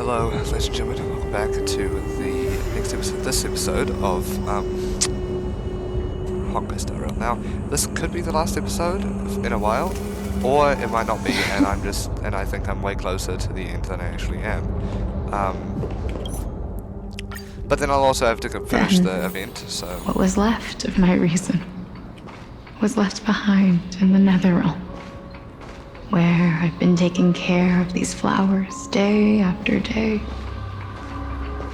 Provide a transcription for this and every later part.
Hello, ladies and gentlemen, welcome back to the next episode, this episode of Honkai Star Rail. Now, this could be the last episode in a while, or it might not be, and I think I'm way closer to the end than I actually am. But then I'll also have to finish the event, so... What was left of my reason was left behind in the Netherrealm, where I've been taking care of these flowers day after day,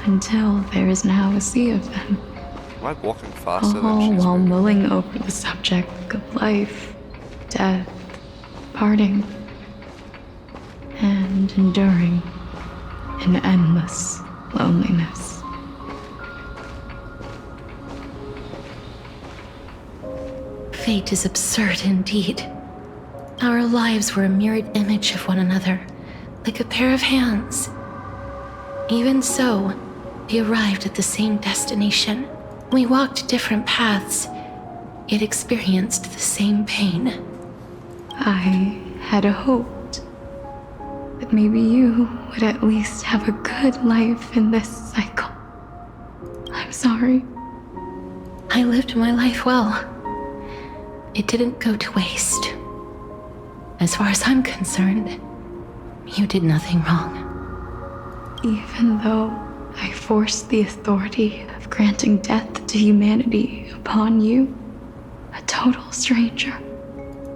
until there is now a sea of them. Am I walking faster than All she's while moving? mulling over the subject of life, death, parting, and enduring an endless loneliness. Fate is absurd indeed. Our lives were a mirrored image of one another, like a pair of hands. Even so, we arrived at the same destination. We walked different paths, yet experienced the same pain. I had hoped that maybe you would at least have a good life in this cycle. I'm sorry. I lived my life well. It didn't go to waste. As far as I'm concerned, you did nothing wrong. Even though I forced the authority of granting death to humanity upon you, a total stranger.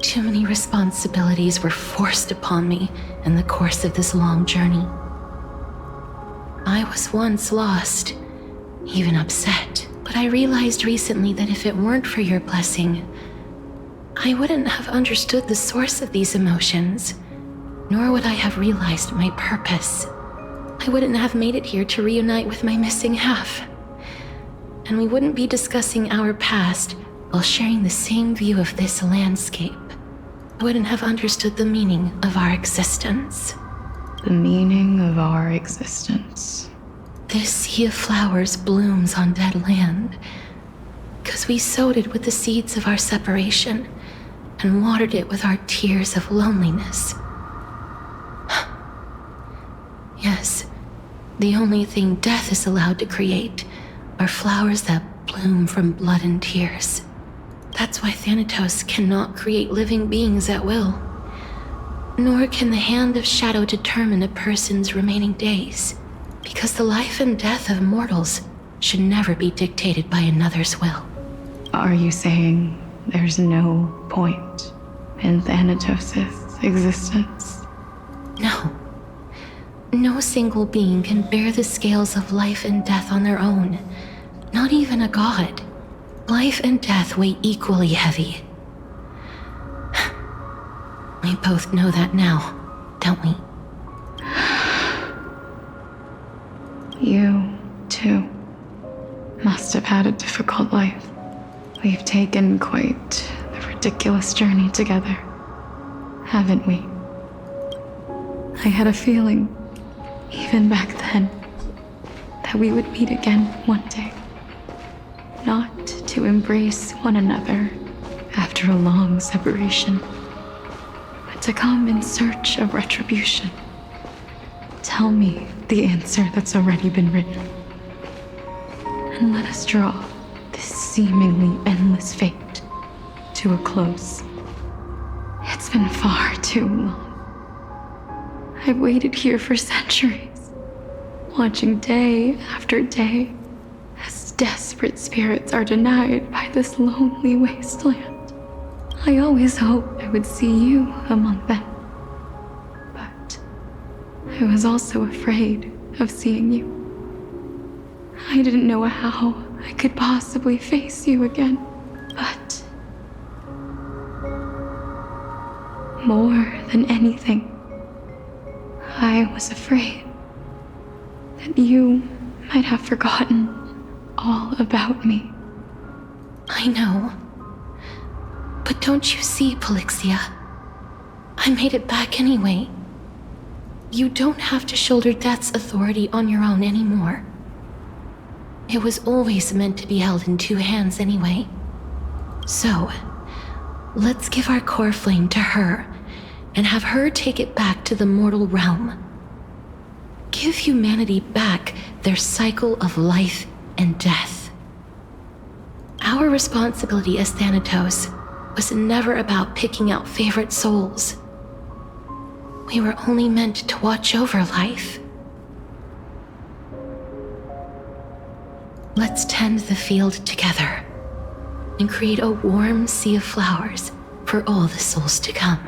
Too many responsibilities were forced upon me in the course of this long journey. I was once lost, even upset, but I realized recently that if it weren't for your blessing, I wouldn't have understood the source of these emotions, nor would I have realized my purpose. I wouldn't have made it here to reunite with my missing half. And we wouldn't be discussing our past while sharing the same view of this landscape. I wouldn't have understood the meaning of our existence. The meaning of our existence. This sea of flowers blooms on dead land because we sowed it with the seeds of our separation and watered it with our tears of loneliness. Yes, the only thing death is allowed to create are flowers that bloom from blood and tears. That's why Thanatos cannot create living beings at will, nor can the hand of shadow determine a person's remaining days, because the life and death of mortals should never be dictated by another's will. Are you saying there's no point in Thanatos' existence? No. No single being can bear the scales of life and death on their own. Not even a god. Life and death weigh equally heavy. We both know that now, don't we? You, too, must have had a difficult life. We've taken quite a ridiculous journey together, haven't we? I had a feeling, even back then, that we would meet again one day. Not to embrace one another after a long separation, but to come in search of retribution. Tell me the answer that's already been written, and let us draw this seemingly endless fate to a close. It's been far too long. I've waited here for centuries, watching day after day as desperate spirits are denied by this lonely wasteland. I always hoped I would see you among them, but I was also afraid of seeing you. I didn't know how I could possibly face you again, but more than anything, I was afraid that you might have forgotten all about me. I know. But don't you see, Polixia? I made it back anyway. You don't have to shoulder death's authority on your own anymore. It was always meant to be held in two hands anyway. So, let's give our core flame to her and have her take it back to the mortal realm. give humanity back their cycle of life and death. Our responsibility as Thanatos was never about picking out favorite souls. We were only meant to watch over life. Let's tend the field together and create a warm sea of flowers for all the souls to come.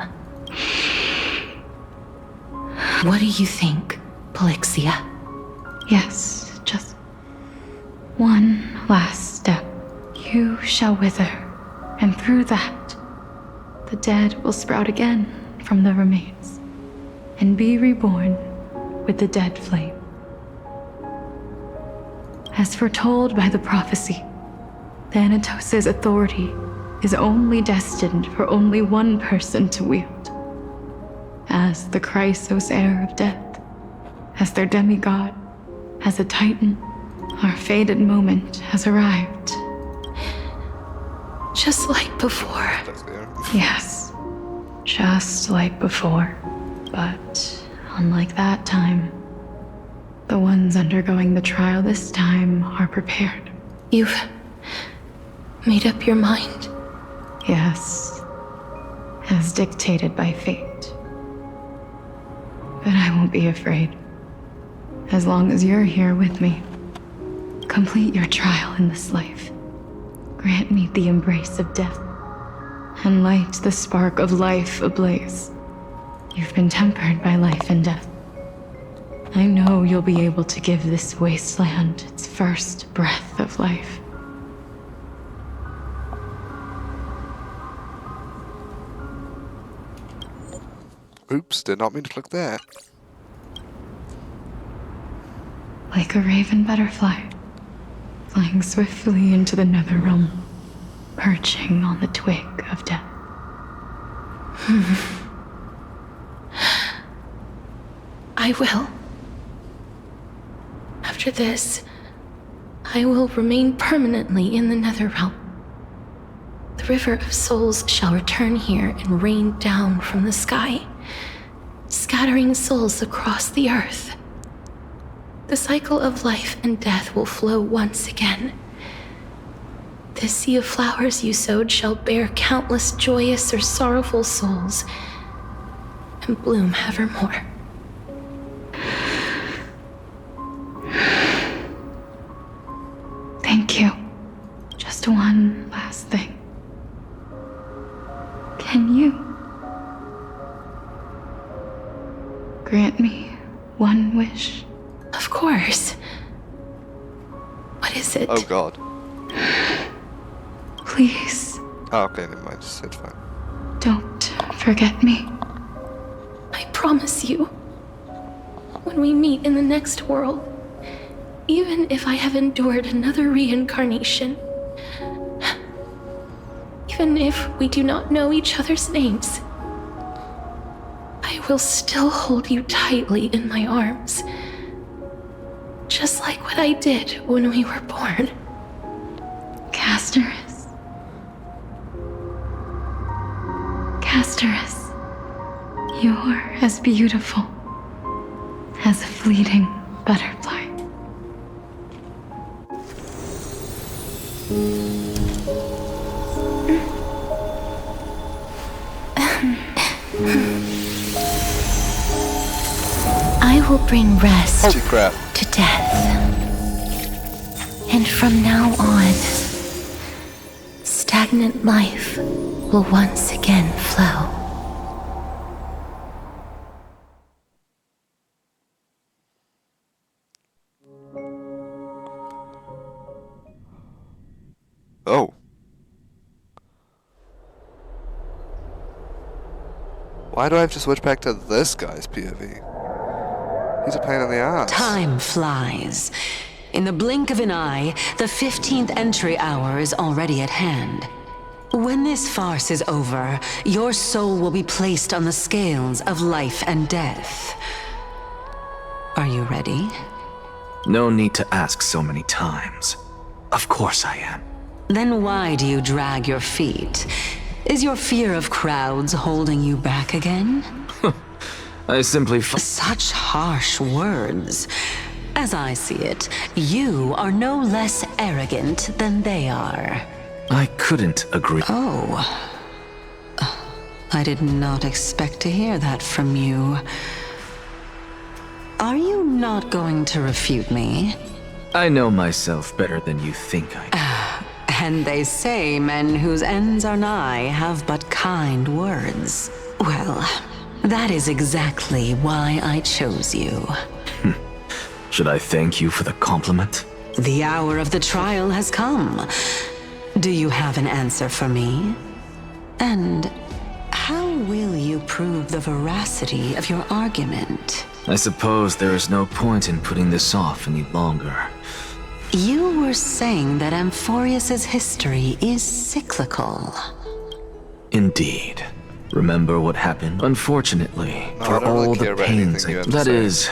What do you think, Polixia? Yes, just one last step. You shall wither, and through that, the dead will sprout again from the remains, and be reborn with the dead flame. As foretold by the prophecy, Thanatos' authority is only destined for only one person to wield. As the Chrysos heir of death, as their demigod, as a titan, our fated moment has arrived. Just like before. Yes, just like before. But unlike that time, the ones undergoing the trial this time are prepared. You've made up your mind? Yes, as dictated by fate. But I won't be afraid. As long as you're here with me, complete your trial in this life. Grant me the embrace of death, and light the spark of life ablaze. You've been tempered by life and death. I know you'll be able to give this wasteland its first breath of life. Oops, did not mean to click there. Like a raven butterfly, flying swiftly into the netherrealm, perching on the twig of death. I will. After this, I will remain permanently in the Netherrealm. The River of Souls shall return here and rain down from the sky, scattering souls across the earth. The cycle of life and death will flow once again. The sea of flowers you sowed shall bear countless joyous or sorrowful souls, and bloom evermore. Thank you. Just one last thing. Can you grant me one wish? Of course. What is it? Oh god. Please, Oh, okay, never mind. It's fine. don't forget me. I promise you, when we meet in the next world, even if I have endured another reincarnation, even if we do not know each other's names, I will still hold you tightly in my arms, just like what I did when we were born. Castorice. Castorice. You're as beautiful as a fleeting butterfly. I will bring rest Holy crap. to death. And from now on, stagnant life will once again flow. Oh. Why do I have to switch back to this guy's POV? He's a pain in the ass. Time flies. In the blink of an eye, the 15th entry hour is already at hand. When this farce is over, your soul will be placed on the scales of life and death. Are you ready? No need to ask so many times. Of course I am. Then why do you drag your feet? Is your fear of crowds holding you back again? I simply Such harsh words. As I see it, you are no less arrogant than they are. I couldn't agree. Oh. I did not expect to hear that from you. Are you not going to refute me? I know myself better than you think I do. And they say men whose ends are nigh have but kind words. Well, that is exactly why I chose you. Should I thank you for the compliment? The hour of the trial has come. Do you have an answer for me? And how will you prove the veracity of your argument? I suppose there is no point in putting this off any longer. You were saying that Amphorius's history is cyclical. Indeed. Remember what happened? Unfortunately, No, I for don't really all care the about pains anything you have to that say. is,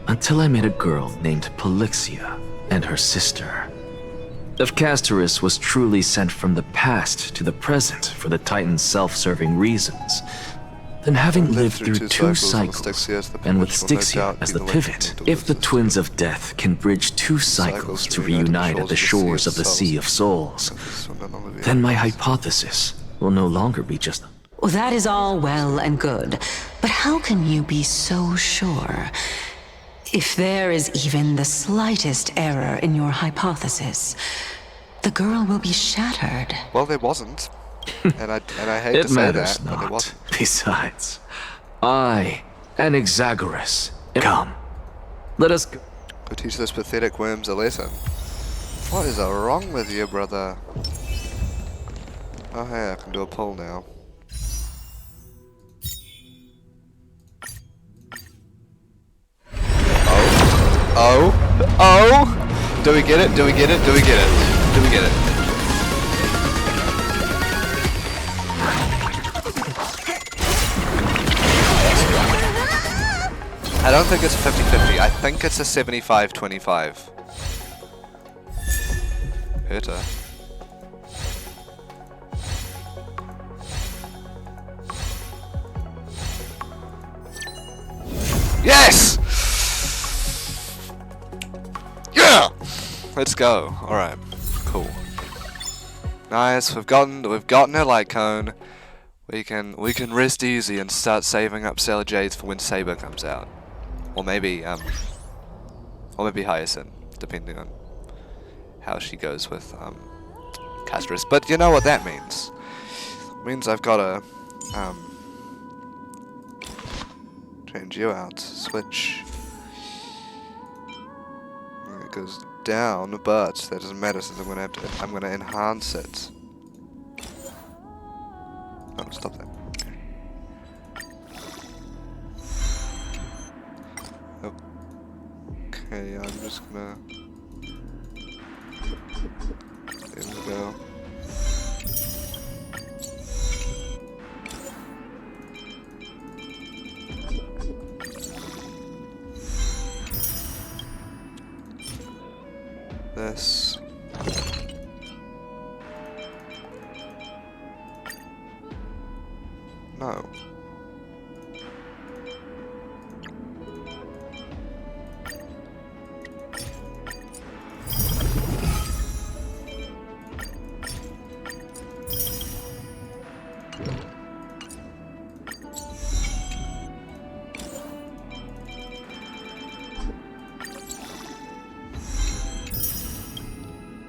until I met a girl named Polixia and her sister. If Castorice was truly sent from the past to the present for the Titan's self-serving reasons, then having lived through two cycles, and with Styxia as the pivot, if the twins of death can bridge two cycles to reunite at the shores of the Sea of Souls, then my hypothesis will no longer be just Well, that is all well and good, but how can you be so sure? If there is even the slightest error in your hypothesis, the girl will be shattered. Well, there wasn't. And I hate It to say matters that, but there not. wasn't. Besides, I and Exagoras. Come, let us go. Go teach those pathetic worms a lesson. What is wrong with you, brother? Oh hey, I can do a pull now. Oh! Do we get it? Do we get it? Do we get it? Do we get it? I don't think it's a 50-50. I think it's a 75-25. Hit her. Yes! Yeah! Let's go. Alright. Cool. Nice. We've gotten her light cone. We can rest easy and start saving up Cell Jades for when Saber comes out. Or maybe Hyacinth, depending on how she goes with Castorice. But you know what that means. It means I've gotta change you out. Switch. It goes down, but that doesn't matter since I'm gonna enhance it. Oh, stop that. Okay, I'm just gonna... There we go. This. No.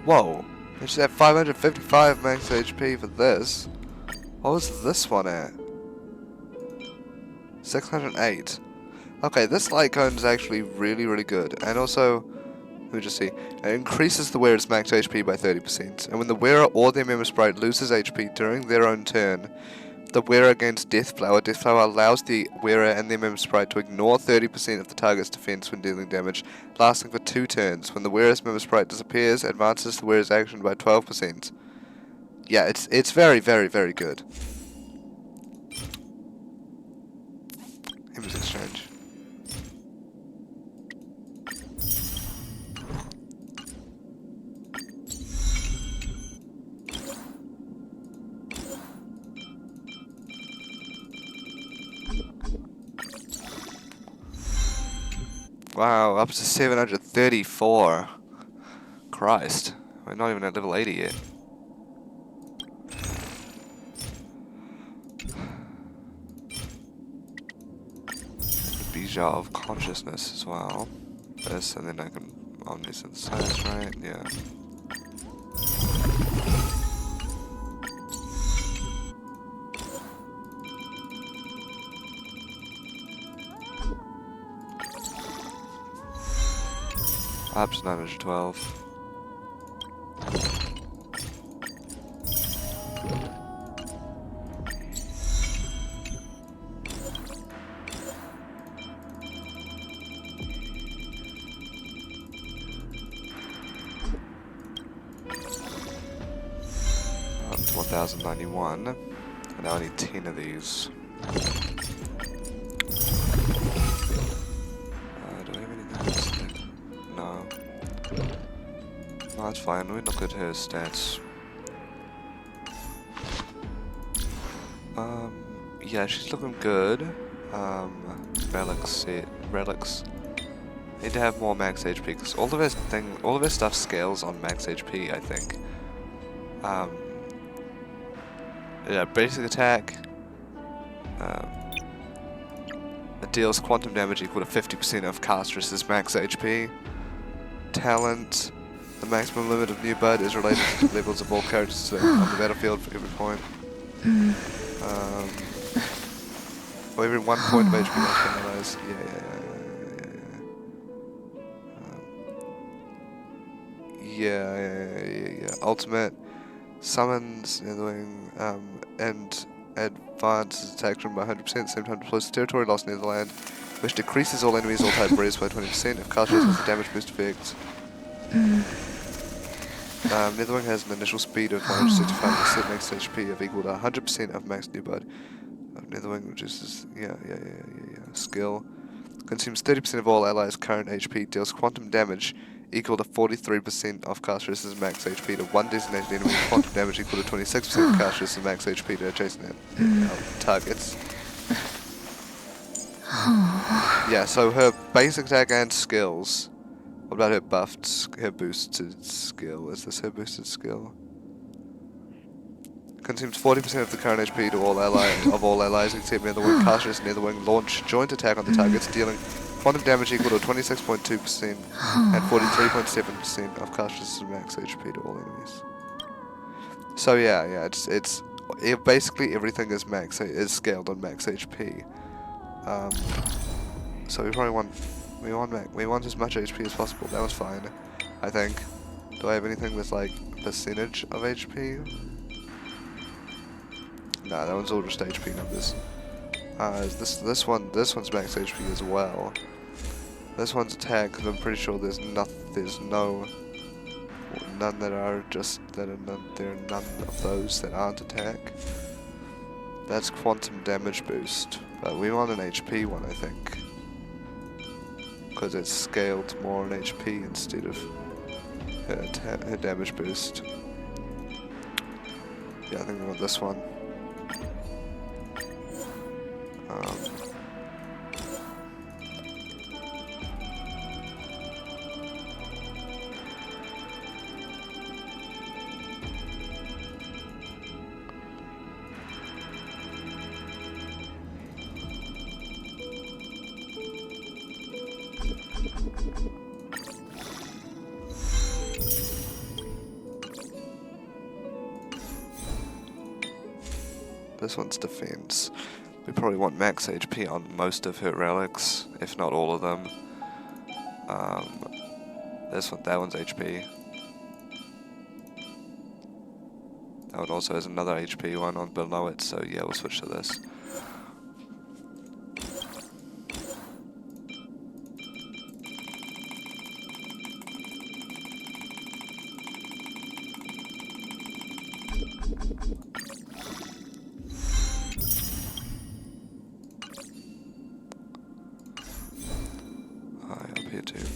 Whoa, it's at 555 max HP for this. What was this one at? 608. Okay, this light cone is actually really good. And also, let me just see, it increases the wearer's max HP by 30%. And when the wearer or their member sprite loses HP during their own turn, the wearer gains Death Flower. Death Flower allows the wearer and their member sprite to ignore 30% of the target's defense when dealing damage, lasting for 2 turns. When the wearer's member sprite disappears, advances the wearer's action by 12%. Yeah, it's very good. Image exchange. Wow, up to 734. Christ. We're not even at level 80 yet. Bija of consciousness as well. This, and then I can omnisynthesize, right? Yeah. Up to 912. Up to 1091. And now I need 10 of these. Do I have anything else? No. No, that's fine. We look at her stats. Yeah, she's looking good. Relics. Need to have more max HP because all of her stuff scales on max HP, I think. Yeah, basic attack. It deals quantum damage equal to 50% of Castorice's max HP. Talent. The maximum limit of new bud is related to levels of all characters on the battlefield for every point. For every 1 point of HP must be analyzed. Yeah. Ultimate. Summons, and advances attack from by 100%, same time deploys territory lost near the land, which decreases all enemies all type raised by 20% if Castorice has a damage boost effect. Netherwing has an initial speed of 165% max HP of equal to 100% of max new bud. Netherwing reduces, skill. Consumes 30% of all allies' current HP, deals quantum damage equal to 43% of Castorice's max HP to one designated enemy, quantum damage equal to 26% of Castorice's max HP to adjacent targets. Yeah, so her basic attack and skills. What about her her boosted skill? Is this her boosted skill? Consumes 40% of the current HP to all allies except Netherwing. Castorice and Netherwing launch joint attack on the targets, dealing quantum damage equal to 26.2% and 43.7% of Castorice's max HP to all enemies. So yeah, it's basically everything is scaled on max HP. So we probably want as much HP as possible. That was fine, I think. Do I have anything with like percentage of HP? Nah, that one's all just HP numbers. This one's max HP as well. This one's attack, because I'm pretty sure there are none that are there are none of those that aren't attack. That's quantum damage boost, but we want an HP one, I think, because it's scaled more on HP instead of her damage boost. Yeah, I think we want this one. This one's defense. We probably want max HP on most of her relics, if not all of them. That one's HP. That one also has another HP one on below it, so yeah, we'll switch to this.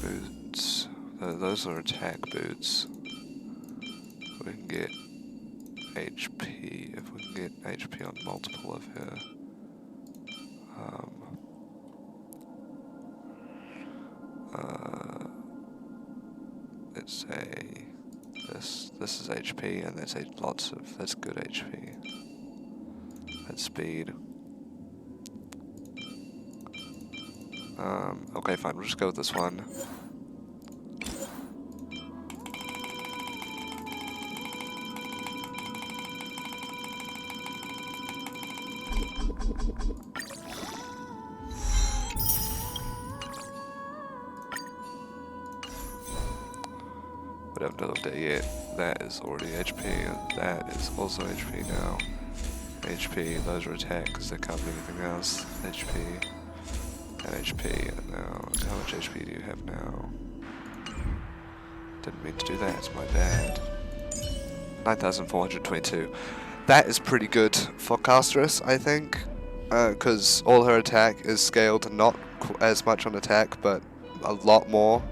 Boots. Those are attack boots. We can get HP if we can get HP on multiple of her. let's say this is HP, and that's that's good HP. That's speed. Okay, fine, we'll just go with this one. We haven't looked at it yet. That is already HP, and that is also HP now. HP, those are attack because they can't do anything else. HP, and HP, and now, how much HP do you have now? Didn't mean to do that, it's my bad. 9,422. That is pretty good for Castorice, I think, because all her attack is scaled not as much on attack, but a lot more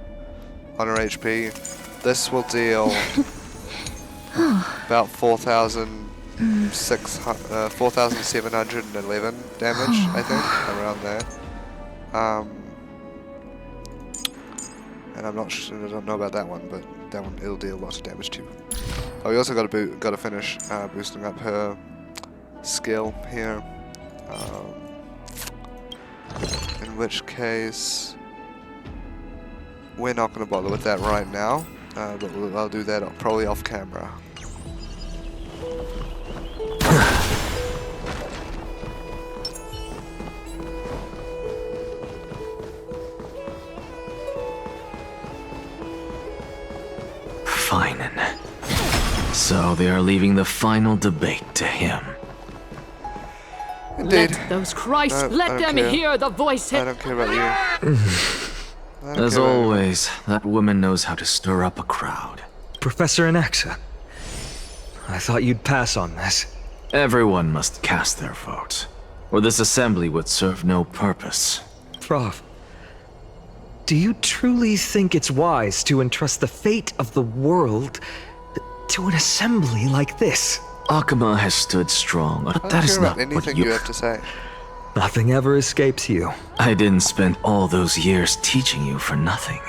on her HP. This will deal about 4,711 damage, I think, around there. And I'm not sure, I don't know about that one, but that one it'll deal lots of damage too. Oh, we also got to finish boosting up her skill here. In which case, we're not going to bother with that right now, but I'll do that probably off camera. Fine. So they are leaving the final debate to him. Indeed. Let those Christ, I let don't them care. hear the voice. I don't care about you. I don't As care about you. always, that woman knows how to stir up a crowd. Professor Anaxa, I thought you'd pass on this. Everyone must cast their vote, or this assembly would serve no purpose. Prof, do you truly think it's wise to entrust the fate of the world to an assembly like this? Akuma has stood strong, I but don't that is care about not what anything you have to say. Nothing ever escapes you. I didn't spend all those years teaching you for nothing.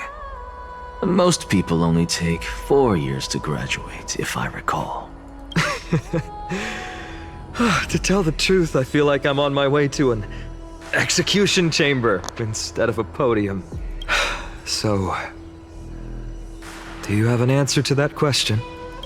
Most people only take 4 years to graduate, if I recall. To tell the truth, I feel like I'm on my way to an execution chamber instead of a podium. So, do you have an answer to that question?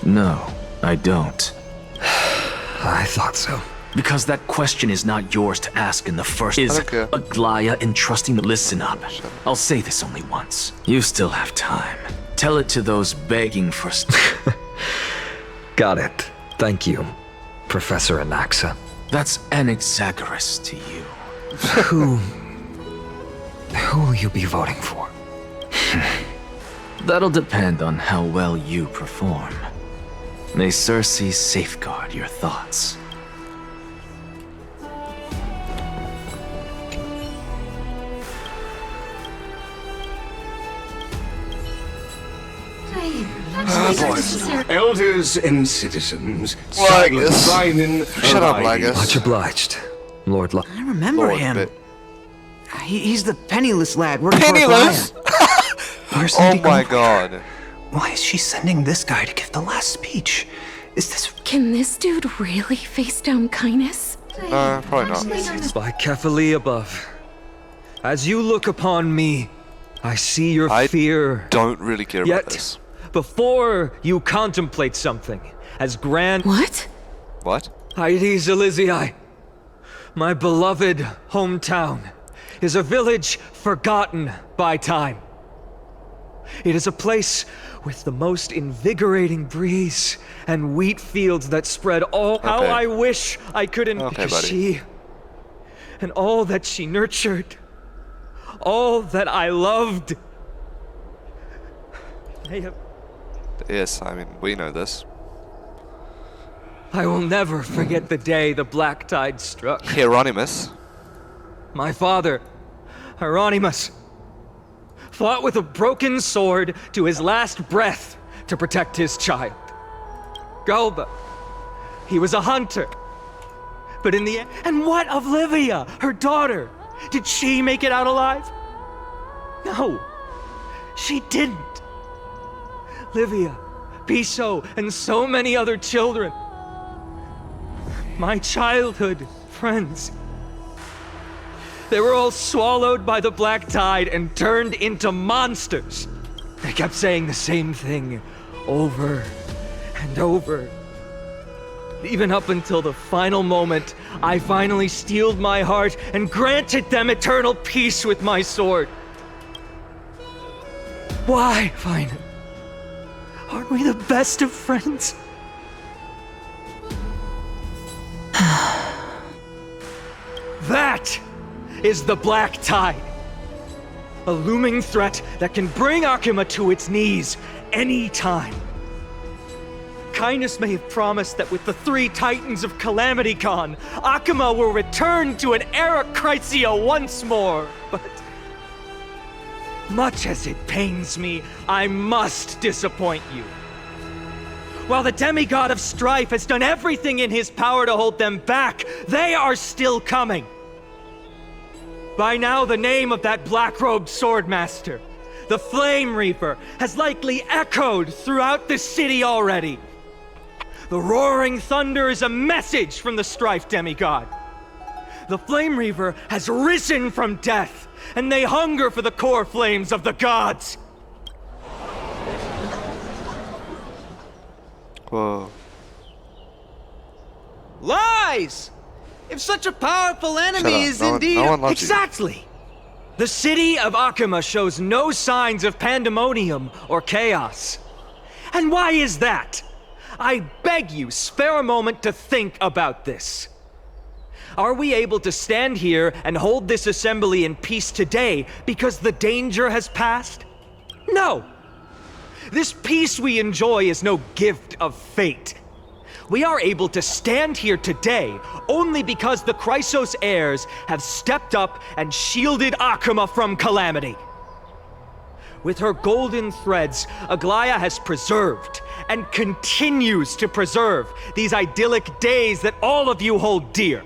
No, I don't. I thought so. Because that question is not yours to ask in the first. Is don't care. Aglaya entrusting me? Listen up. I'll say this only once. You still have time. Tell it to those begging for. Got it. Thank you, Professor Anaxa. That's Anaxagoras to you. Who will you be voting for? That'll depend on how well you perform. May Circe safeguard your thoughts. Elders and citizens, Blagus. silent in Shut up, abiding. Blagus. Much obliged, Lord Lo- I remember Lord, him. bit. He's the penniless lad working Penniless? for Where's Oh Cindy my going? god. Why is she sending this guy to give the last speech? Is this... Can this dude really face down kindness? Probably not. by Kephalie above. As you look upon me, I see your I fear. Don't really care about Yet, this. before you contemplate something as grand... What? What? Hyades Elysiae, my beloved hometown, is a village forgotten by time. It is a place with the most invigorating breeze and wheat fields that spread all. How Okay. I wish I couldn't. Okay, because buddy. she and all that she nurtured, all that I loved. They have. Yes, I mean, we know this. I will never forget the day the black tide struck. Hieronymus. My father, Hieronymus, fought with a broken sword to his last breath to protect his child. Galba, he was a hunter. But in the end, and what of Livia, her daughter? Did she make it out alive? No, she didn't. Livia, Piso, and so many other children. My childhood friends. They were all swallowed by the black tide and turned into monsters. They kept saying the same thing over and over. Even up until the final moment, I finally steeled my heart and granted them eternal peace with my sword. Why, Vine? Aren't we the best of friends? That is the black tide. A looming threat that can bring Akuma to its knees any time. Kindness may have promised that with the 3 Titans of Calamity Con, Akuma will return to an era Chrysia once more, but much as it pains me, I must disappoint you. While the demigod of strife has done everything in his power to hold them back, they are still coming. By now, the name of that black-robed swordmaster, the Flame Reaper, has likely echoed throughout the city already. The roaring thunder is a message from the strife demigod. The Flame Reaver has risen from death, and they hunger for the core flames of the gods. Whoa. Lies! If such a powerful enemy is No one- indeed... no one loves you. Exactly! The city of Akuma shows no signs of pandemonium or chaos. And why is that? I beg you, spare a moment to think about this. Are we able to stand here and hold this assembly in peace today because the danger has passed? No! This peace we enjoy is no gift of fate. We are able to stand here today only because the Chrysos heirs have stepped up and shielded Akuma from calamity. With her golden threads, Aglaya has preserved and continues to preserve these idyllic days that all of you hold dear.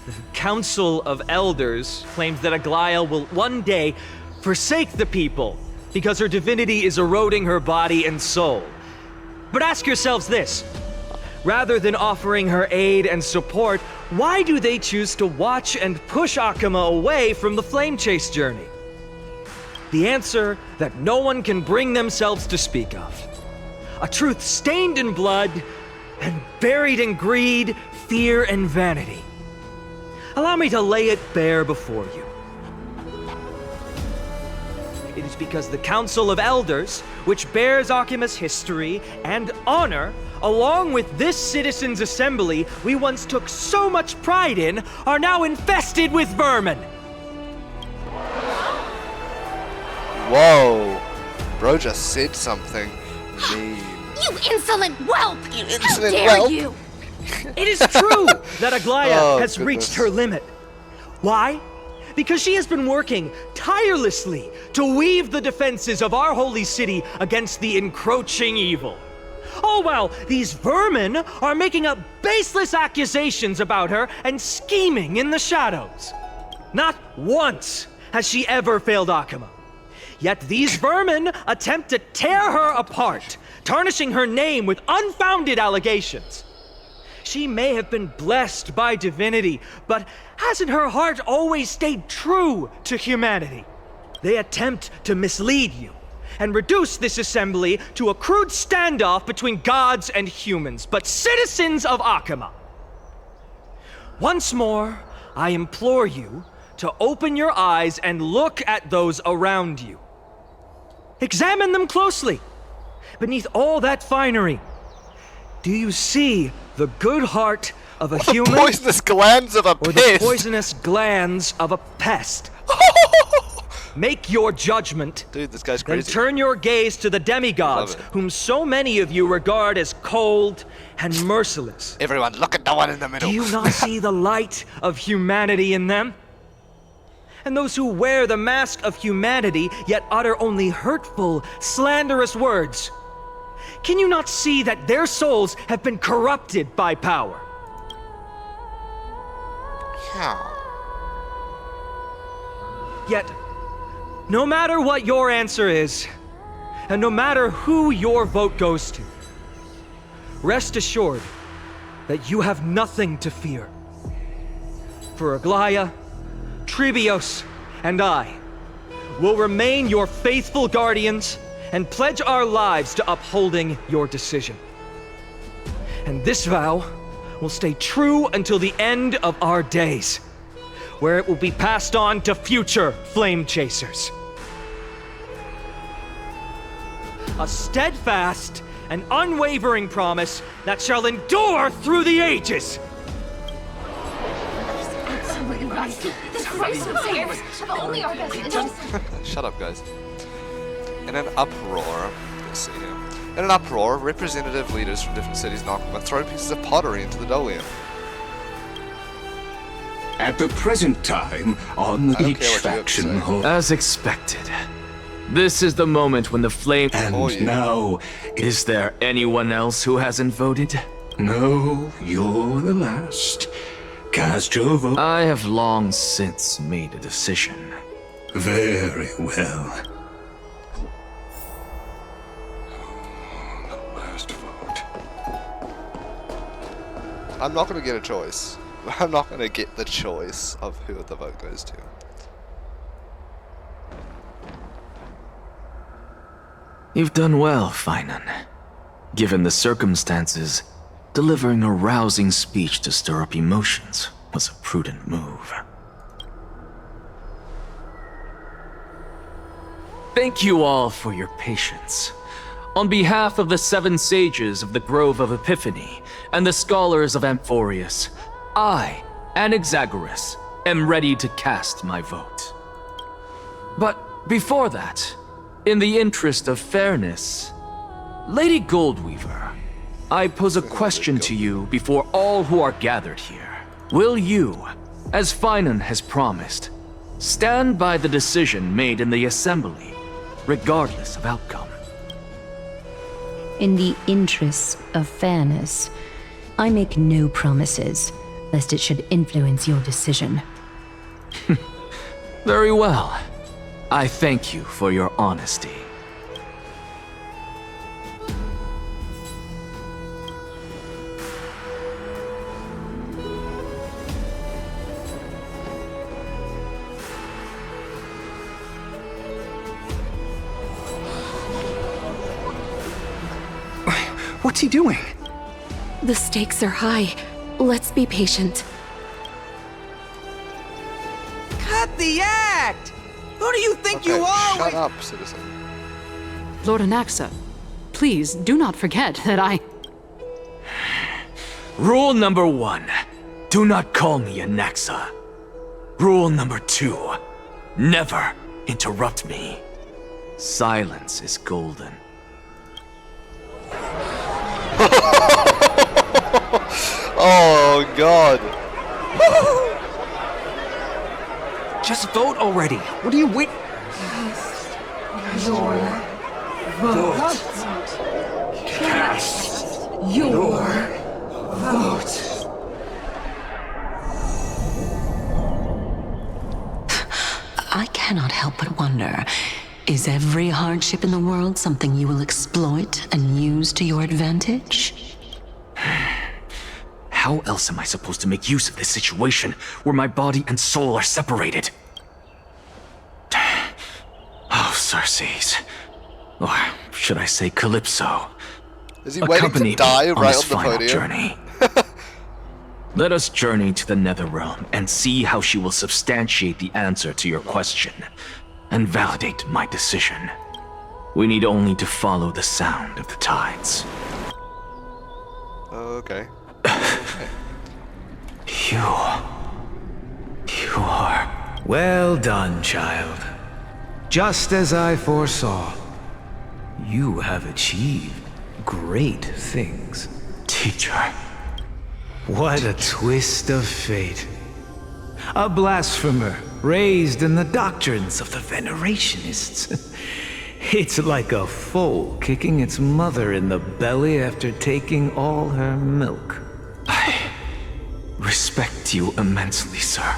The Council of Elders claims that Aglaya will one day forsake the people because her divinity is eroding her body and soul. But ask yourselves this. Rather than offering her aid and support, why do they choose to watch and push Akuma away from the Flame Chase journey? The answer that no one can bring themselves to speak of. A truth stained in blood and buried in greed, fear, and vanity. Allow me to lay it bare before you. It is because the Council of Elders, which bears Akuma's history and honor, along with this citizens' assembly we once took so much pride in, are now infested with vermin. Whoa. Bro just said something mean. You insolent whelp! You How insolent dare whelp. you! It is true that Aglaya Oh, has goodness. reached her limit. Why? Because she has been working tirelessly to weave the defenses of our holy city against the encroaching evil. All while these vermin are making up baseless accusations about her and scheming in the shadows. Not once has she ever failed Akuma. Yet these vermin attempt to tear her apart, tarnishing her name with unfounded allegations. She may have been blessed by divinity, but hasn't her heart always stayed true to humanity? They attempt to mislead you and reduce this assembly to a crude standoff between gods and humans, but citizens of Akuma. Once more, I implore you to open your eyes and look at those around you. Examine them closely. Beneath all that finery, do you see the good heart of a human Poisonous glands of a or the pest. poisonous glands of a pest? Make your judgment, Dude, this guy's then crazy. turn your gaze to the demigods, Love it. whom so many of you regard as cold and merciless. Everyone, look at the one in the middle. Do you not see the light of humanity in them? And those who wear the mask of humanity yet utter only hurtful, slanderous words. Can you not see that their souls have been corrupted by power? Yeah. Yet, No matter what your answer is, and no matter who your vote goes to, rest assured that you have nothing to fear. For Aglaya, Trebios, and I will remain your faithful guardians and pledge our lives to upholding your decision. And this vow will stay true until the end of our days, where it will be passed on to future flame chasers. A steadfast and unwavering promise that shall endure through the ages. Shut up, guys. In an uproar, let's see here. In an uproar, representative leaders from different cities knock and throw pieces of pottery into the Dolian. At the present time, on each faction holds... As expected. This is the moment when the flame... And now... Is there anyone else who hasn't voted? No, you're the last. Cast your vote. I have long since made a decision. Very well. The last vote. I'm not going to get a choice. I'm not going to get the choice of who the vote goes to. You've done well, Finan. Given the circumstances, delivering a rousing speech to stir up emotions was a prudent move. Thank you all for your patience. On behalf of the 7 sages of the Grove of Epiphany and the scholars of Amphorius, I, Anaxagoras, am ready to cast my vote. But before that, in the interest of fairness, Lady Goldweaver, I pose a question to you before all who are gathered here. Will you, as Finan has promised, stand by the decision made in the Assembly, regardless of outcome? In the interests of fairness, I make no promises, lest it should influence your decision. Very well. I thank you for your honesty. What's he doing? The stakes are high. Let's be patient. Cut the act! Who do you think you are? Shut up, citizen. Lord Anaxa, please do not forget that I... Rule number 1. Do not call me Anaxa. Rule number 2. Never interrupt me. Silence is golden. Oh, God. Just vote already. What are you waiting? Your vote. Cast Your vote. I cannot help but wonder, is every hardship in the world something you will exploit and use to your advantage? How else am I supposed to make use of this situation where my body and soul are separated? Oh, Circes. Or should I say Calypso? Is he waiting to Accompany die me on right this on the final podium? journey. Let us journey to the Netherrealm and see how she will substantiate the answer to your question and validate my decision. We need only to follow the sound of the tides. Okay. You are... Well done, child. Just as I foresaw, you have achieved great things. Teacher. What a twist of fate. A blasphemer raised in the doctrines of the Venerationists. It's like a foal kicking its mother in the belly after taking all her milk. I respect you immensely, sir.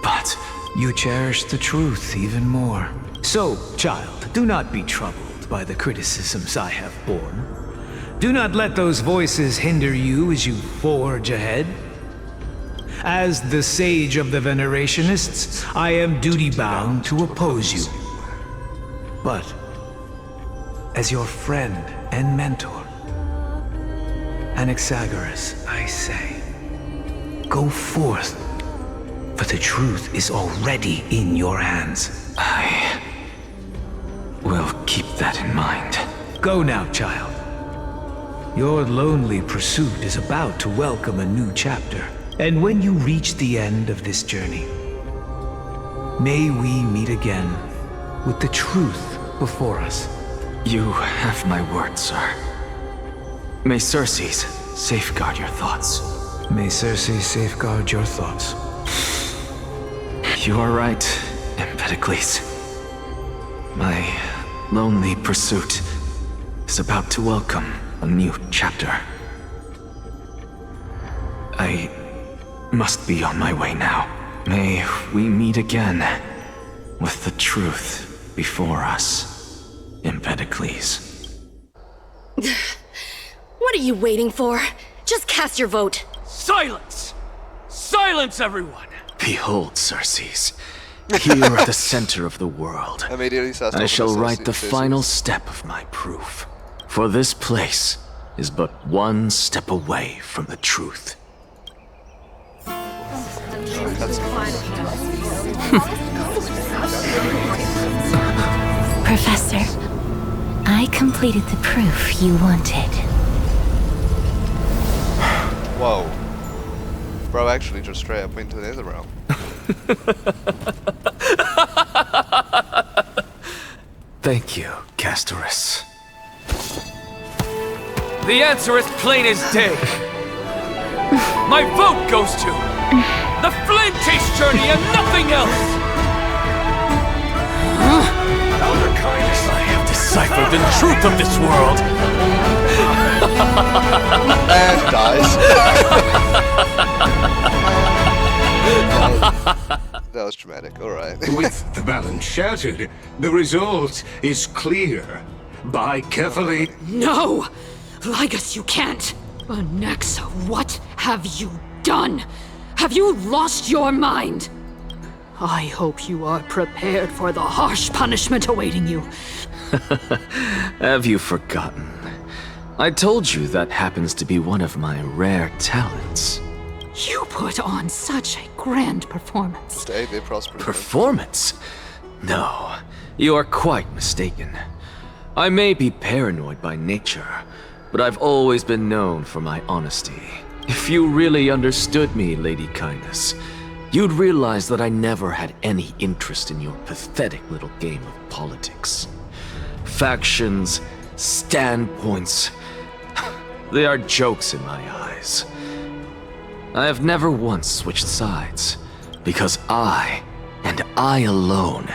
But you cherish the truth even more. So, child, do not be troubled by the criticisms I have borne. Do not let those voices hinder you as you forge ahead. As the sage of the Venerationists, I am duty-bound to oppose you. But, as your friend and mentor, Anaxagoras, I say, go forth, for the truth is already in your hands. I will keep that in mind. Go now, child. Your lonely pursuit is about to welcome a new chapter. And when you reach the end of this journey, may we meet again with the truth before us. You have my word, sir. May Circes safeguard your thoughts. May Circes safeguard your thoughts. You are right, Empedocles. My lonely pursuit is about to welcome a new chapter. I must be on my way now. May we meet again with the truth before us, Empedocles. What are you waiting for? Just cast your vote. Silence! Silence, everyone! Behold, Circes. Here at the center of the world, I shall write the final step of my proof. For this place is but one step away from the truth. Professor, I completed the proof you wanted. Whoa. Bro actually just straight up went to the nether realm. Thank you, Castorice. The answer is plain as day. My vote goes to the Flame Chase journey and nothing else! Elder Kindness, I have deciphered the truth of this world! And dies. That was dramatic, alright. With the balance shattered, the result is clear. Buy carefully. No! Ligus, you can't! Anaxa, what have you done? Have you lost your mind? I hope you are prepared for the harsh punishment awaiting you. Have you forgotten? I told you that happens to be one of my rare talents. You put on such a grand performance. Stay there, prosper. Performance? No, you are quite mistaken. I may be paranoid by nature, but I've always been known for my honesty. If you really understood me, Lady Kindness, you'd realize that I never had any interest in your pathetic little game of politics. Factions, standpoints, they are jokes in my eyes. I have never once switched sides, because I, and I alone,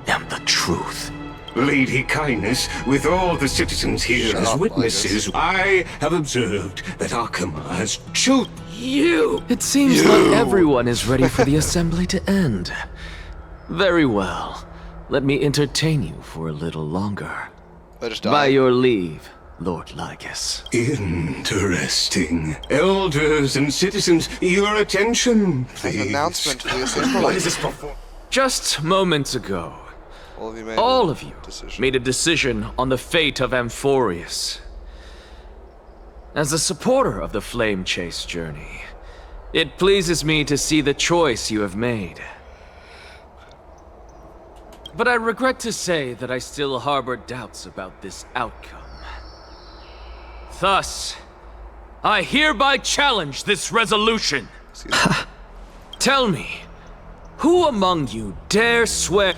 am the truth. Lady Kindness, with all the citizens here as witnesses, I have observed that Arkema has chosen you. It seems like everyone is ready for the assembly to end. Very well. Let me entertain you for a little longer. By your leave, Lord Ligus. Interesting. Elders and citizens, your attention, please. An announcement to the assembly. What is this for? Just moments ago, all of you made a decision on the fate of Amphorius. As a supporter of the Flame Chase journey, it pleases me to see the choice you have made. But I regret to say that I still harbor doubts about this outcome. Thus, I hereby challenge this resolution. Tell me, who among you dare swear?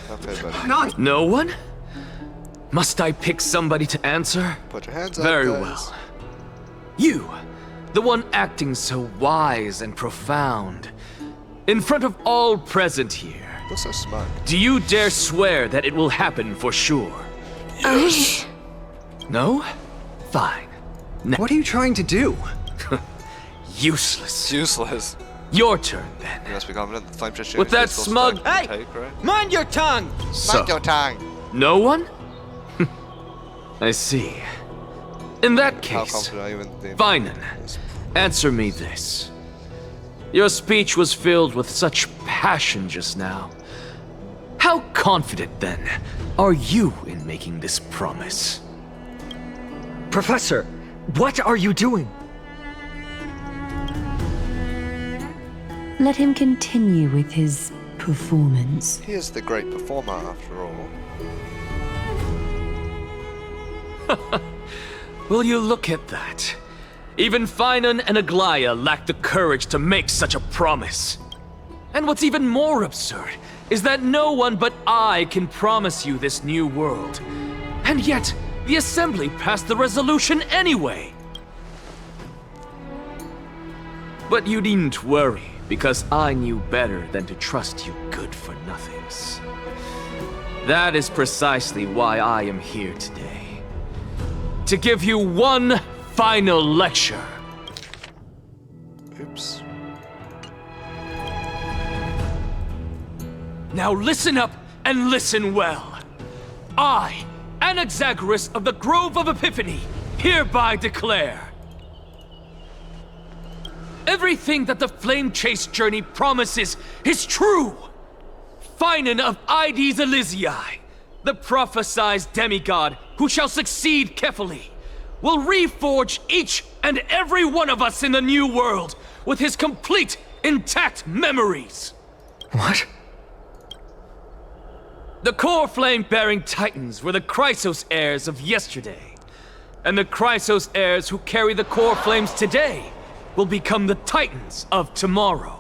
No one? Must I pick somebody to answer? Put your hands up, Very guys. well. You, the one acting so wise and profound, in front of all present here. You're so smart. Do you dare swear that it will happen for sure? Yes. No? Fine. What are you trying to do? Useless. Useless. Your turn, then. You must be confident that the flame chest With that smug... Hey! take, right? Mind your tongue! Mind your tongue! No one? I see. In that How case, confident are you in the... Finan, answer me this. Your speech was filled with such passion just now. How confident, then, are you in making this promise? Professor, what are you doing? Let him continue with his performance. He is the great performer, after all. Will you look at that? Even Finan and Aglaya lack the courage to make such a promise. And what's even more absurd is that no one but I can promise you this new world. And yet, the Assembly passed the resolution anyway. But you needn't worry, because I knew better than to trust you good-for-nothings. That is precisely why I am here today. To give you one final lecture. Oops. Now listen up and listen well. I, Anaxagoras of the Grove of Epiphany, hereby declare everything that the Flame Chase journey promises is true. Finan of Ides Elysiae, the prophesied demigod who shall succeed Kefali, will reforge each and every one of us in the new world with his complete, intact memories. What? The core flame-bearing titans were the Chrysos heirs of yesterday, and the Chrysos heirs who carry the core flames today will become the titans of tomorrow.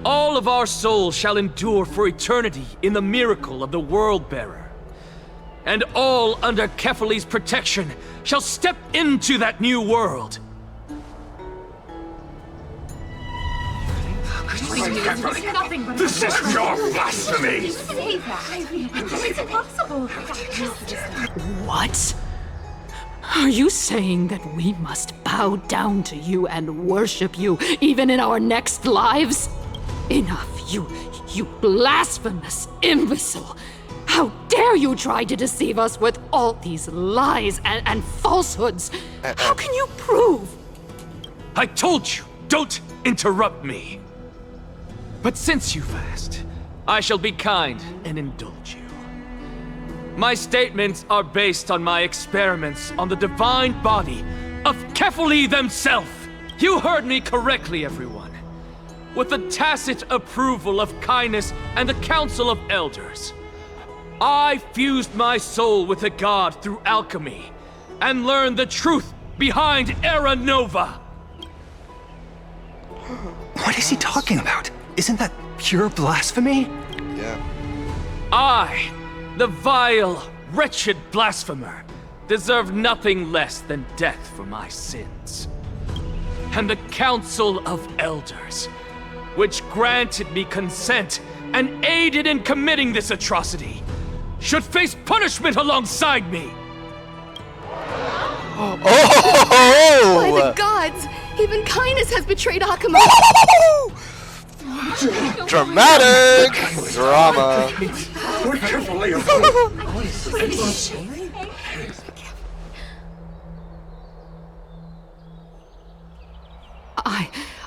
All of our souls shall endure for eternity in the miracle of the World-Bearer. And all under Kefali's protection shall step into that new world. This is pure blasphemy! It's impossible. What? Are you saying that we must bow down to you and worship you even in our next lives? Enough, you blasphemous imbecile! How dare you try to deceive us with all these lies and falsehoods? How can you prove? I told you, don't interrupt me. But since you've asked, I shall be kind and indulge you. My statements are based on my experiments on the divine body of Kefali themselves. You heard me correctly, everyone. With the tacit approval of Kindness and the Council of Elders, I fused my soul with the god through alchemy and learned the truth behind Era Nova. What is he talking about? Isn't that pure blasphemy? Yeah. I, the vile, wretched blasphemer, deserve nothing less than death for my sins. And the Council of Elders, which granted me consent and aided in committing this atrocity, should face punishment alongside me. Oh! By the gods! Even Kindness has betrayed Akuma! Dramatic! Drama. We're carefully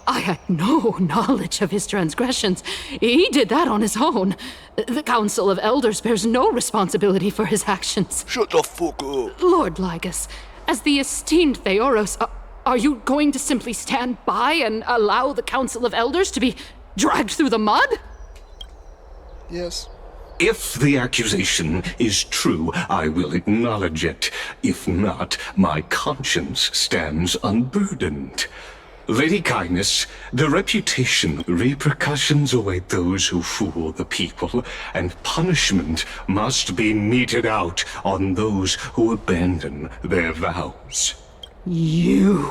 I had no knowledge of his transgressions. He did that on his own. The Council of Elders bears no responsibility for his actions. Shut the fuck up. Lord Lygus, as the esteemed Theoros, are you going to simply stand by and allow the Council of Elders to be dragged through the mud? Yes. If the accusation is true, I will acknowledge it. If not, my conscience stands unburdened. Lady Kindness, the reputation, repercussions await those who fool the people, and punishment must be meted out on those who abandon their vows. You.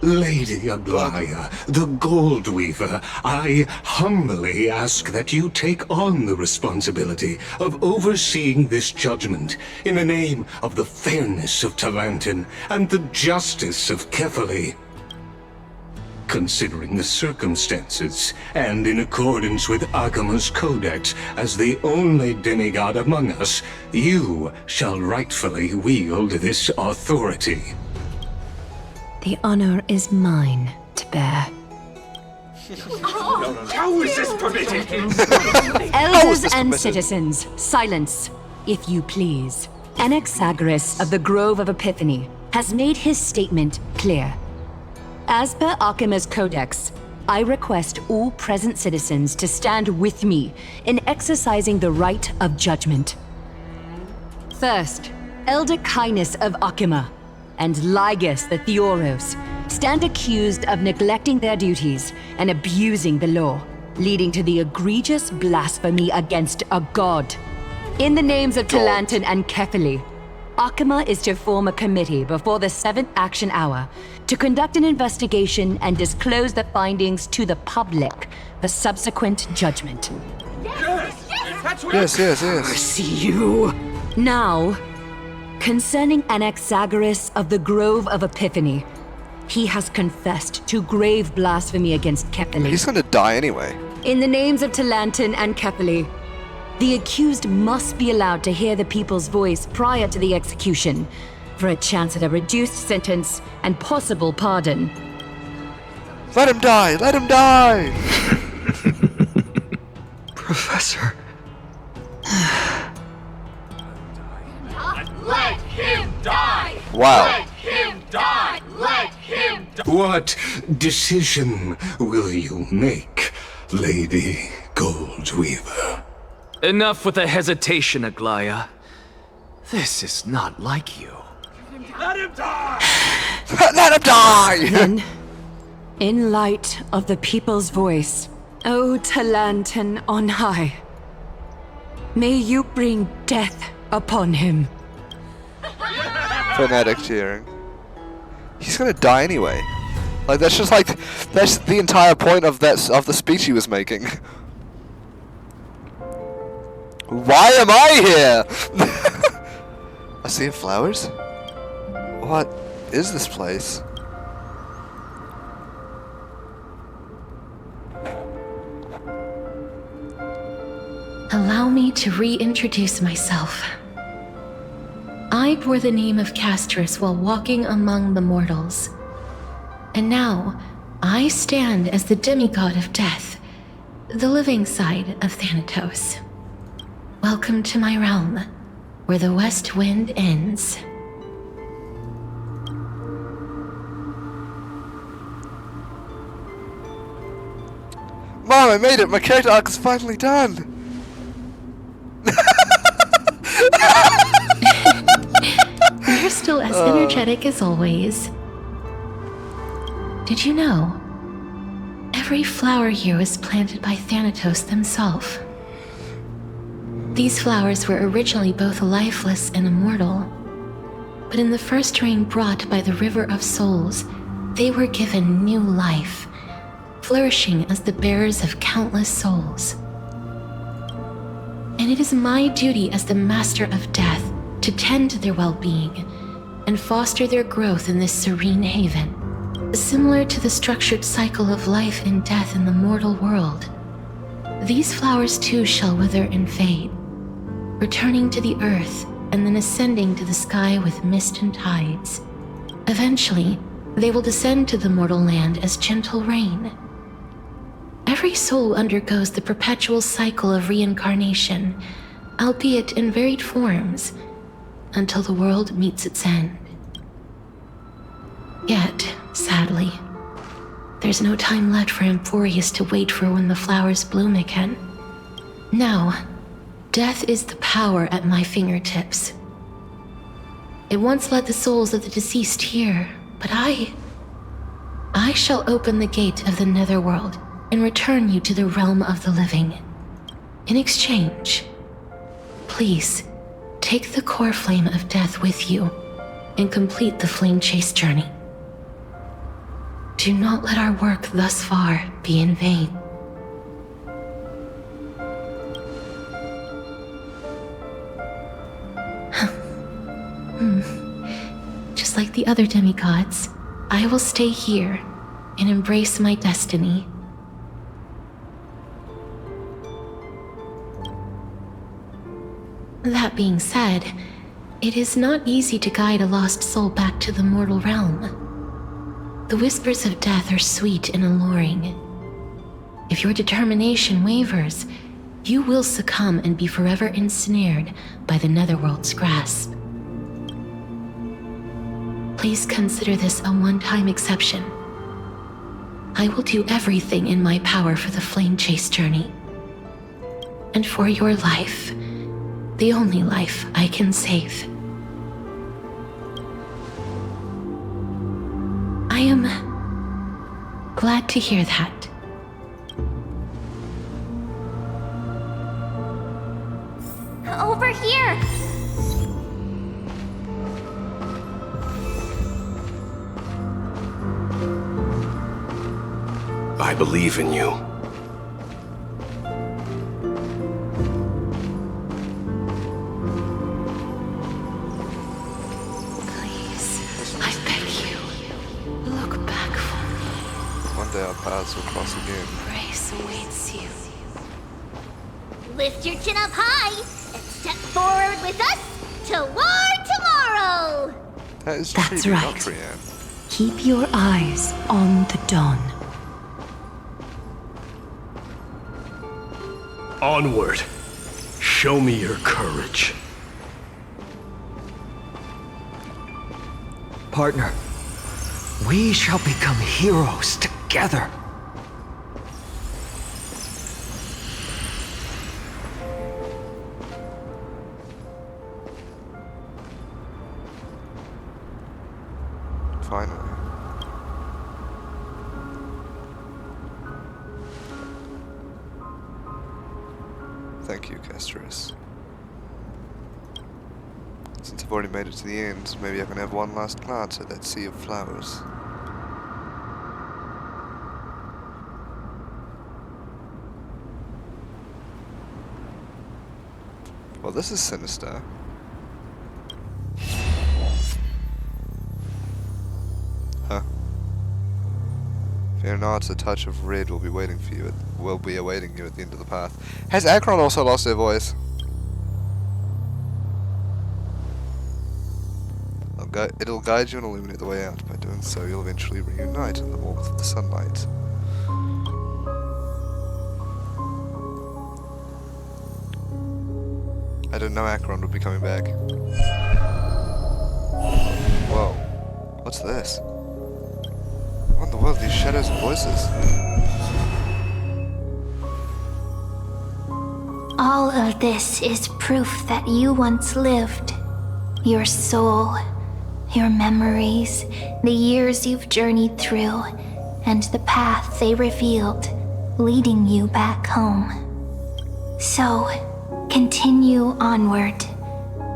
Lady Aglaya, the Gold Weaver, I humbly ask that you take on the responsibility of overseeing this judgment in the name of the fairness of Talantin and the justice of Kefali. considering the circumstances, and in accordance with Akima's codex, as the only demigod among us, you shall rightfully wield this authority. The honor is mine to bear. How is this permitted? Elders and citizens, silence, if you please. Anaxagoras of the Grove of Epiphany has made his statement clear. As per Akima's codex, I request all present citizens to stand with me in exercising the right of judgment. First, Elder Cainus of Akima and Ligus the Theoros stand accused of neglecting their duties and abusing the law, leading to the egregious blasphemy against a god. In the names of Talantan and Kefili, Akima is to form a committee before the 7th action hour to conduct an investigation and disclose the findings to the public for subsequent judgment. Yes. See you. Now, concerning Anaxagoras of the Grove of Epiphany, he has confessed to grave blasphemy against Kefili. He's gonna die anyway. In the names of Talantan and Kefili, the accused must be allowed to hear the people's voice prior to the execution, for a chance at a reduced sentence and possible pardon. Let him die! Let him die! Professor. Let him die! Wow. Let him die! Let him die! What decision will you make, Lady Goldweaver? Enough with the hesitation, Aglaya. This is not like you. Let him die! Let him die! Then, in light of the people's voice, O Talantan on high, may you bring death upon him. Fanatic cheering. He's gonna die anyway. Like that's the entire point of the speech he was making. Why am I here? A sea of flowers? What is this place? Allow me to reintroduce myself. I bore the name of Castorice while walking among the mortals. And now, I stand as the demigod of death, the living side of Thanatos. Welcome to my realm, where the west wind ends. Mom, I made it! My character arc is finally done! You're still as energetic as always. Did you know? Every flower here was planted by Thanatos himself. These flowers were originally both lifeless and immortal, but in the first rain brought by the River of Souls, they were given new life, flourishing as the bearers of countless souls. And it is my duty as the Master of Death to tend to their well-being and foster their growth in this serene haven. Similar to the structured cycle of life and death in the mortal world, these flowers too shall wither and fade, returning to the earth and then ascending to the sky with mist and tides. Eventually, they will descend to the mortal land as gentle rain. Every soul undergoes the perpetual cycle of reincarnation, albeit in varied forms, until the world meets its end. Yet, sadly, there's no time left for Emporius to wait for when the flowers bloom again. Now, death is the power at my fingertips. It once led the souls of the deceased here, but I shall open the gate of the netherworld and return you to the realm of the living. In exchange, please, take the core flame of death with you and complete the flame chase journey. Do not let our work thus far be in vain. Just like the other demigods, I will stay here and embrace my destiny. That being said, it is not easy to guide a lost soul back to the mortal realm. The whispers of death are sweet and alluring. If your determination wavers, you will succumb and be forever ensnared by the Netherworld's grasp. Please consider this a one-time exception. I will do everything in my power for the Flame Chase journey. And for your life, the only life I can save. I am glad to hear that. Over here! I believe in you. Our paths will cross again. Grace awaits you. Lift your chin up high and step forward with us toward tomorrow! That is That's Treaty, right. not Brienne. Keep your eyes on the dawn. Onward. Show me your courage. Partner, we shall become heroes together. Finally. Thank you, Castorice. Since I've already made it to the end, maybe I can have one last glance at that sea of flowers. Well, this is sinister. Huh. Fear not, a touch of red will be waiting for you. Will be awaiting you at the end of the path. Has Akron also lost her voice? It'll guide you and illuminate the way out. By doing so, you'll eventually reunite in the warmth of the sunlight. I didn't know Akron would be coming back. Whoa. What's this? What in the world are these shadows and voices? All of this is proof that you once lived. Your soul, your memories, the years you've journeyed through, and the path they revealed, leading you back home. So, continue onward.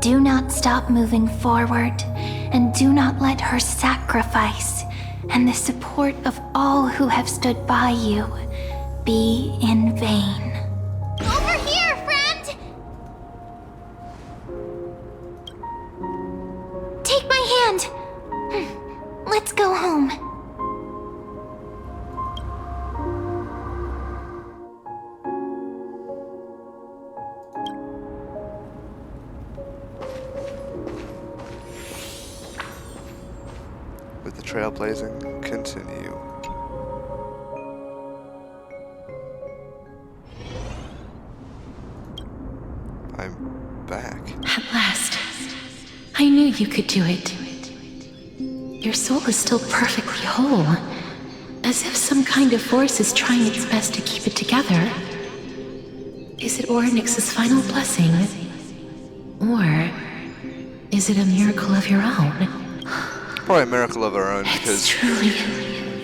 Do not stop moving forward, and do not let her sacrifice and the support of all who have stood by you be in vain. Over here, friend! Take my hand. Let's go home. With the trailblazing, continue. I'm back. At last. I knew you could do it. Your soul is still perfectly whole. As if some kind of force is trying its best to keep it together. Is it Orynyx's final blessing? Or is it a miracle of your own? Probably a miracle of our own because truly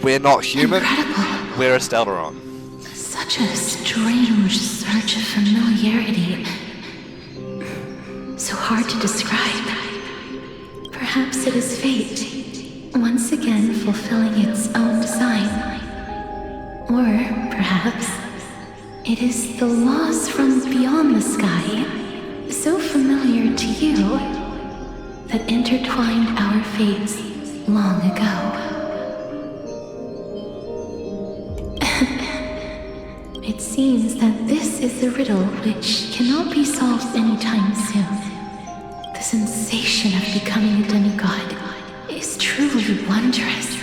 we're not human. incredible. We're a Steldaron. Such a strange surge of familiarity. So hard to describe. Perhaps it is fate, once again fulfilling its own design. Or perhaps it is the laws from beyond the sky, so familiar to you, that intertwined our fates long ago. It seems that this is the riddle which cannot be solved anytime soon. The sensation of becoming a demigod is truly wondrous.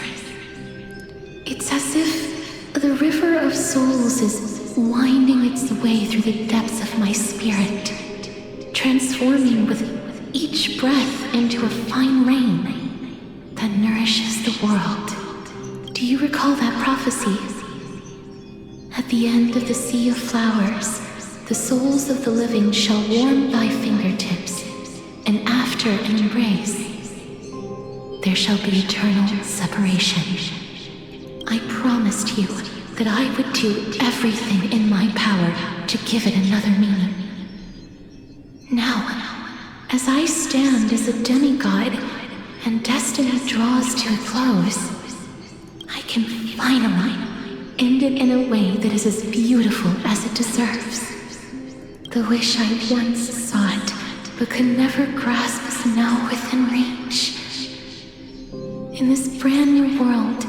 It's as if the river of souls is winding its way through the depths of my spirit, transforming with each breath into a fine rain that nourishes the world. Do you recall that prophecy? At the end of the sea of flowers, the souls of the living shall warm thy fingertips, and after an embrace, there shall be eternal separation. I promised you that I would do everything in my power to give it another meaning. Now, as I stand as a demigod and destiny draws to a close, I can finally end it in a way that is as beautiful as it deserves. The wish I once sought but could never grasp is now within reach. In this brand new world,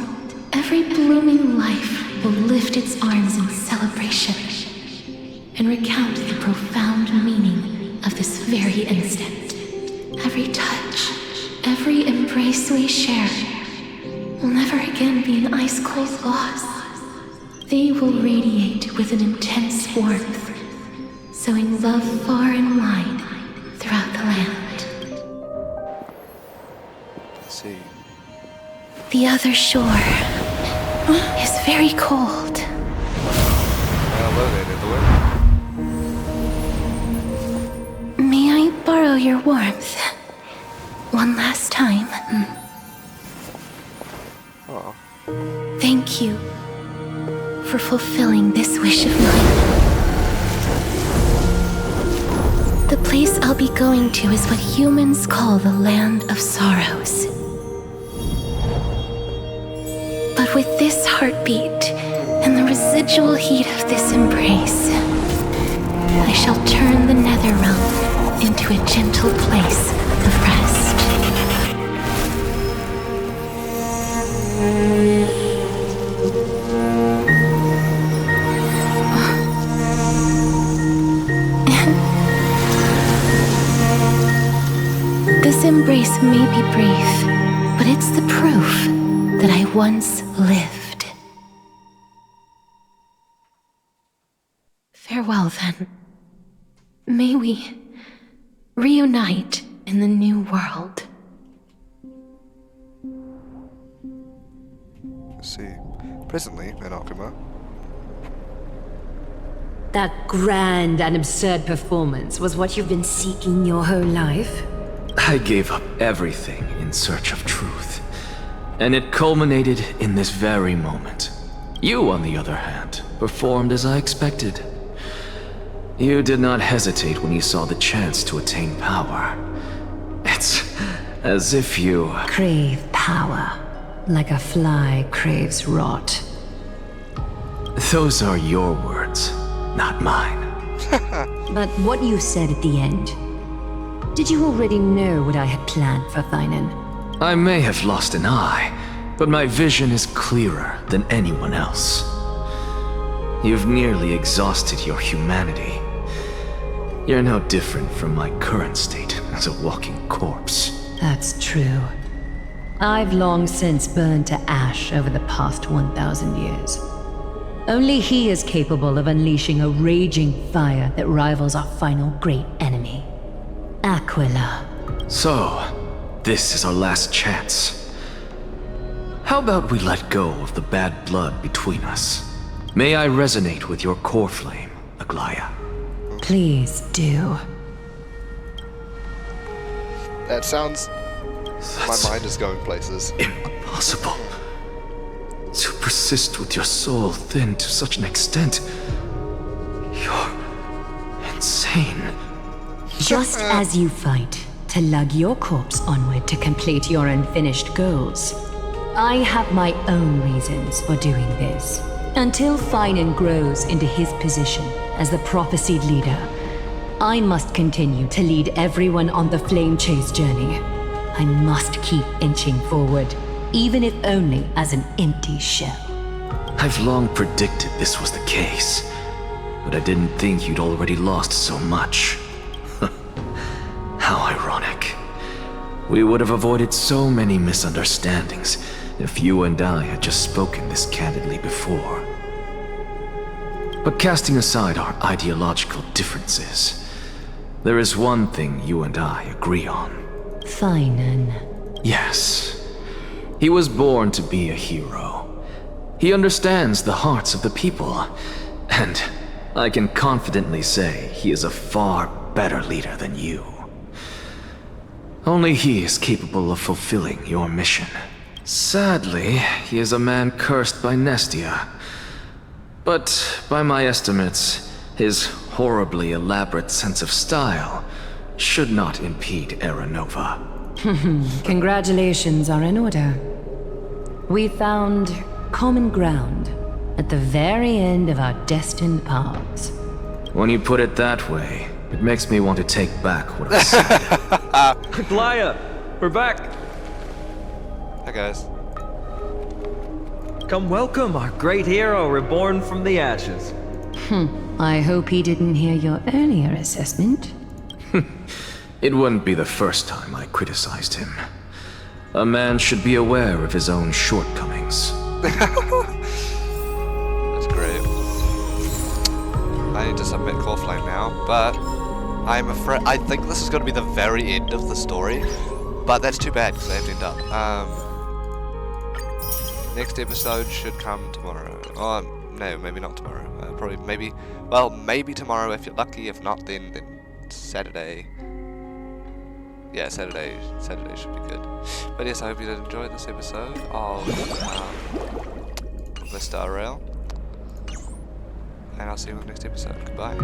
every blooming life will lift its arms in celebration and recount the profound meaning of this very instant. Every touch, every embrace we share will never again be an ice-cold loss. They will radiate with an intense warmth, sowing love far and wide throughout the land. Let's see. The other shore is very cold. Hello there, Netherland. May I borrow your warmth? One last time. Oh. Thank you for fulfilling this wish of mine. The place I'll be going to is what humans call the Land of Sorrows. But with this heartbeat and the residual heat of this embrace, I shall turn the nether realm into a gentle place of rest. This embrace may be brief, but it's the proof that I once lived. Farewell, then. May we reunite in the new world. Let's see. Presently, in Akuma. That grand and absurd performance was what you've been seeking your whole life? I gave up everything in search of truth. And it culminated in this very moment. You, on the other hand, performed as I expected. You did not hesitate when you saw the chance to attain power. It's as if you... Crave power, like a fly craves rot. Those are your words, not mine. But what you said at the end, did you already know what I had planned for Thynan? I may have lost an eye, but my vision is clearer than anyone else. You've nearly exhausted your humanity. You're no different from my current state as a walking corpse. That's true. I've long since burned to ash over the past 1,000 years. Only he is capable of unleashing a raging fire that rivals our final great enemy, Aquila. So, this is our last chance. How about we let go of the bad blood between us? May I resonate with your core flame, Aglaya? Please do. That sounds... My mind is going places. Impossible. To persist with your soul thinned to such an extent. You're... insane. Just as you fight to lug your corpse onward to complete your unfinished goals, I have my own reasons for doing this. Until Thynan grows into his position as the prophesied leader, I must continue to lead everyone on the flame chase journey. I must keep inching forward, even if only as an empty shell. I've long predicted this was the case. but I didn't think you'd already lost so much. How ironic. We would have avoided so many misunderstandings if you and I had just spoken this candidly before. But casting aside our ideological differences, there is one thing you and I agree on. Finan. Yes. He was born to be a hero. He understands the hearts of the people, and I can confidently say he is a far better leader than you. Only he is capable of fulfilling your mission. Sadly, he is a man cursed by Nestia. But by my estimates, his horribly elaborate sense of style should not impede Era Nova. Congratulations are in order. We found common ground at the very end of our destined paths. When you put it that way, it makes me want to take back what I said. Playa, we're back. Hi guys. Come welcome our great hero reborn from the ashes. I hope he didn't hear your earlier assessment. It wouldn't be the first time I criticized him. A man should be aware of his own shortcomings. That's great. I need to submit Core Flame now, but I'm afraid I think this is going to be the very end of the story. But that's too bad because I have to end up. Next episode should come tomorrow. Oh, no, maybe not tomorrow. Probably, maybe tomorrow if you're lucky. If not, then Saturday. Yeah, Saturday should be good. But yes, I hope you did enjoy this episode of Mr. Rail. And I'll see you in the next episode. Goodbye.